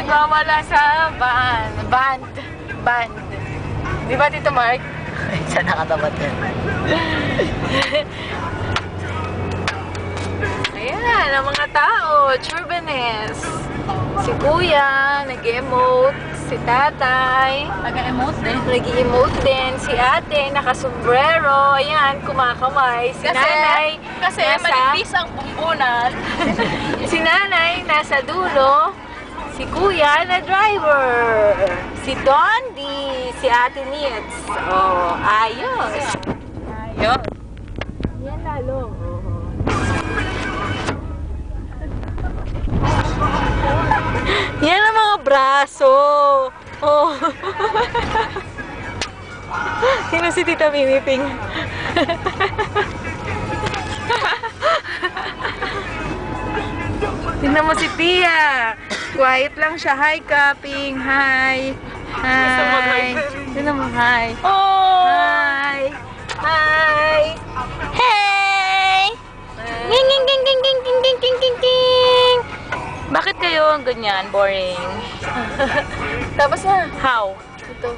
nagwawala sa band. Di ba, Tito Mark? Saan nakatapat yan? Ayan, ang mga tao. Churbanes. Si Kuya, nag-emote. Si Tatay. Nag-emote din. Nag-emote din. Si Ate, nakasombrero. Ayan, kumakamay. Si Nanay. Kasi manipis ang bumbunan. Si Nanay, nasa dulo. Si Kuya, na driver. Si Dondi. Si Ate Nits. Oh, ayos. Ayun. Yan lalo. Yan ang mga braso. Oh. Sino si Tita Mimiping? Tingnan mo si Tia. Quiet lang siya. Hi, Kaping. Hi. Hi. Tingnan mo, hi. Oh! Hi. Hi. Hey! Ging, ging, ging, ging, ging, ging, ging, ging, ging, ging. Bakit kayo ganyan? Boring. Tapos na. How? Ito.